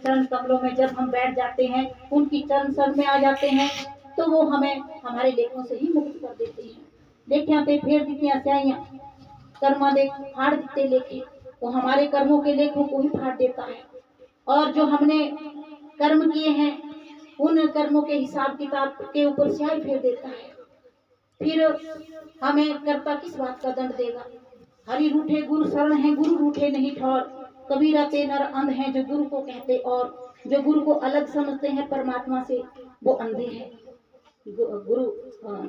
चरण कमलों में जब हम बैठ जाते हैं, उनकी चरण शरण में आ जाते हैं, तो वो हमें हमारे लेखों से ही मुक्त कर देते हैं। लेखियां ते फेर देती स्याहियां, कर्मा देख फाड़ देते लेखे, वो हमारे कर्मों के लेखों को ही फाड़ देता है। और जो हमने कर्म किए हैं, उन कर्मों के हिसाब किताब के ऊपर स्याही फेर देता है। फिर हमें कर्ता किस बात का दंड देगा। हरि रूठे गुरु शरण है, गुरु रूठे नहीं ठौर। कबीरा ते नर अंध हैं जो गुरु को कहते, और जो गुरु को अलग समझते हैं परमात्मा से, वो अंधे हैं। गुरु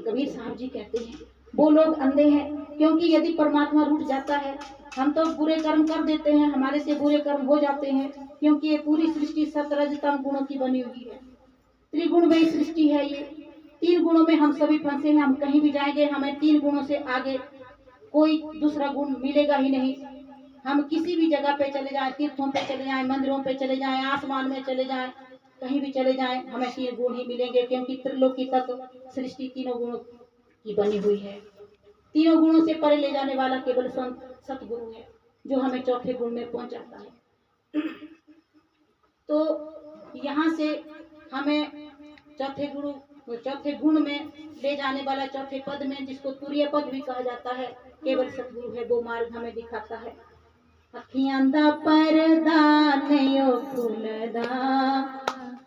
कबीर साहब जी कहते हैं वो लोग अंधे हैं, क्योंकि यदि परमात्मा रूठ जाता है, हम तो बुरे कर्म कर देते हैं, हमारे से बुरे कर्म हो जाते हैं, क्योंकि ये पूरी सृष्टि सत रज तम गुणों की बनी हुई है। त्रिगुणमयी सृष्टि है ये। 3 गुणों में हम सभी फंसे हैं। हम कहीं भी जाएंगे, हमें 3 गुणों से आगे कोई दूसरा गुण मिलेगा ही नहीं। हम किसी भी जगह पे चले जाएं, तीर्थों पे चले जाएं, मंदिरों पे चले जाएं, आसमान में चले जाएं, कहीं भी चले जाएं, हमें 3 गुण ही मिलेंगे, क्योंकि त्रिलोकी तक सृष्टि 3 गुणों की बनी हुई है। 3 गुणों से परे ले जाने वाला केवल संत सतगुरु है, जो हमें चौथे गुण में पहुंचाता है। तो यहाँ से हमें चौथे गुण में ले जाने वाला, चौथे पद में, जिसको तुरीय पद भी कहा जाता है, केवल सतगुरु है। वो मार्ग हमें दिखाता है। अखियां दा परदा नयो खुलदा,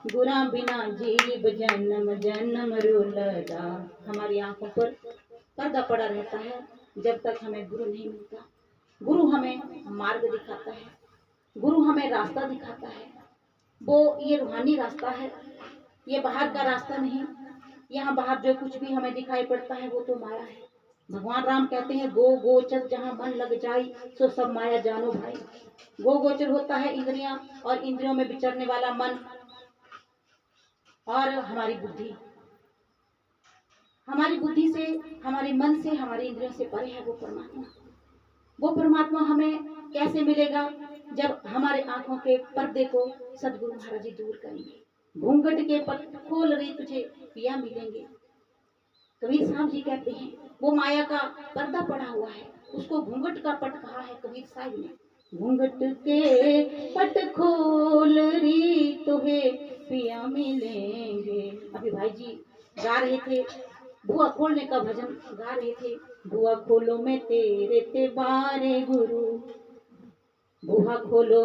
गुरा बिना जीव जन्म जन्म रुलदा। हमारी आंखों पर पर्दा पड़ा रहता है जब तक हमें गुरु नहीं मिलता। गुरु हमें मार्ग दिखाता है, गुरु हमें रास्ता दिखाता है। वो ये रूहानी रास्ता है, ये बाहर का रास्ता नहीं। यहाँ बाहर जो कुछ भी हमें दिखाई पड़ता है वो तो माया है। भगवान राम कहते हैं गो गोचर जहाँ मन लग जाए, सो सब माया जानो भाई। गो गोचर होता है इंद्रियां, और इंद्रियों में विचरने वाला मन और हमारी बुद्धि। हमारी बुद्धि से, हमारे मन से, हमारी इंद्रियों से परे है वो परमात्मा। वो परमात्मा हमें कैसे मिलेगा? जब हमारे आंखों के पर्दे को सदगुरु महाराज जी दूर करेंगे। घूंघट के पट खोल रही तुझे पिया मिलेंगे। कबीर साहब जी कहते हैं वो माया का पर्दा पड़ा हुआ है, उसको घूंघट का पट कहा है कबीर साहब ने। घूंघट के पट खोल रही तुझे पिया मिलेंगे। अभी भाई जी गा रहे थे, बुआ खोलने का भजन गा रहे थे। बुआ खोलो में तेरे ते बारे गुरु, बुआ खोलो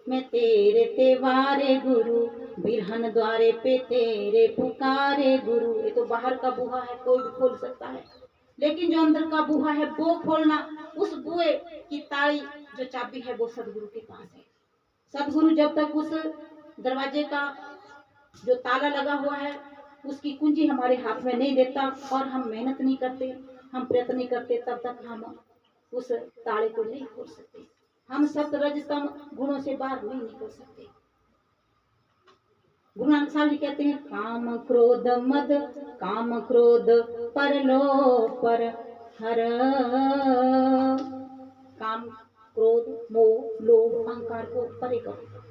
मैं तेरे ते बारे गुरु, बिरहन द्वारे पे तेरे पुकारे गुरु। ये तो बाहर का बुहा है, कोई भी खोल सकता है, लेकिन जो अंदर का बुहा है वो खोलना, उस बुए की ताली जो चाबी है वो सदगुरु के पास है। सदगुरु जब तक उस दरवाजे का जो ताला लगा हुआ है उसकी कुंजी हमारे हाथ में नहीं देता, और हम मेहनत नहीं करते, हम प्रयत्न नहीं करते, तब तक हम उस ताले को नहीं खोल सकते। हम सत रजतम गुणों से बाहर नहीं निकल सकते। गुरु नानक साहब जी कहते हैं काम क्रोध मद, काम क्रोध पर लो पर हर। काम क्रोध मोह लोभ अहंकार को परे करो।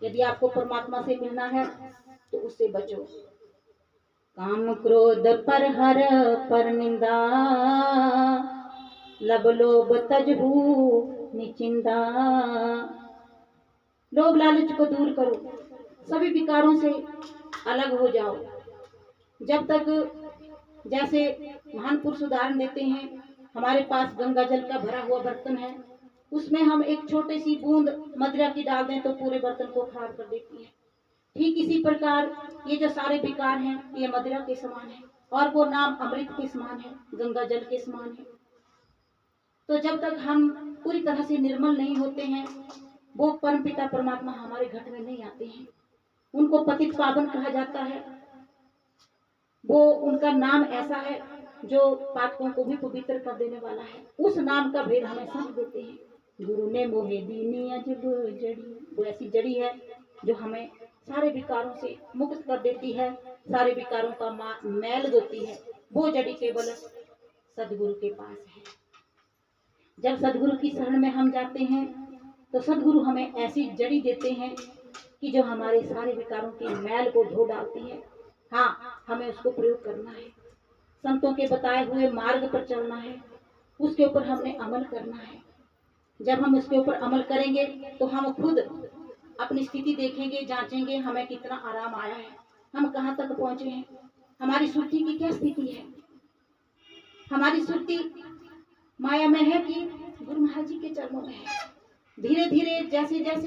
यदि आपको परमात्मा से मिलना है तो उससे बचो। काम क्रोध पर हर पर निंदा, लब लोभ तजहू निचिंदा। लोभ लालच को दूर करो, सभी विकारों से अलग हो जाओ। जब तक, जैसे महान पुरुष उदाहरण देते हैं, हमारे पास गंगा जल का भरा हुआ बर्तन है, उसमें हम एक छोटी सी बूंद मदिरा की डाल दें तो पूरे बर्तन को खराब कर देती है। ठीक इसी प्रकार ये जो सारे विकार हैं ये मदिरा के समान है, और वो नाम अमृत के समान है, गंगा जल के समान है। तो जब तक हम पूरी तरह से निर्मल नहीं होते हैं, वो परमपिता परमात्मा हमारे घट में नहीं आते हैं। उनको पतित पावन कहा जाता है। वो उनका नाम ऐसा है जो पातकों को भी पवित्र कर देने वाला है। उस नाम का भेद हमें समझ देते हैं। गुरु ने मोहे दीनी अजब जड़ी, वो ऐसी जड़ी है जो हमें सारे विकारों से मुक्त कर देती है, सारे विकारों का मैल धोती है। वो जड़ी केवल सदगुरु के पास है। जब सदगुरु की शरण में हम जाते हैं तो सदगुरु हमें ऐसी जड़ी देते हैं कि जो हमारे सारे विकारों की मैल को धो डालती है। हाँ, हमें उसको प्रयोग करना है, संतों के बताए हुए मार्ग पर चलना है, उसके ऊपर हमने अमल करना है। जब हम उसके ऊपर अमल करेंगे तो हम खुद अपनी स्थिति देखेंगे, जांचेंगे हमें कितना आराम आया है, हम कहाँ तक पहुंचे हैं, हमारी सुरती की क्या स्थिति है, हमारी सुरती माया में है कि गुरु महाराज जी के चरणों में है। धीरे धीरे जैसे जैसे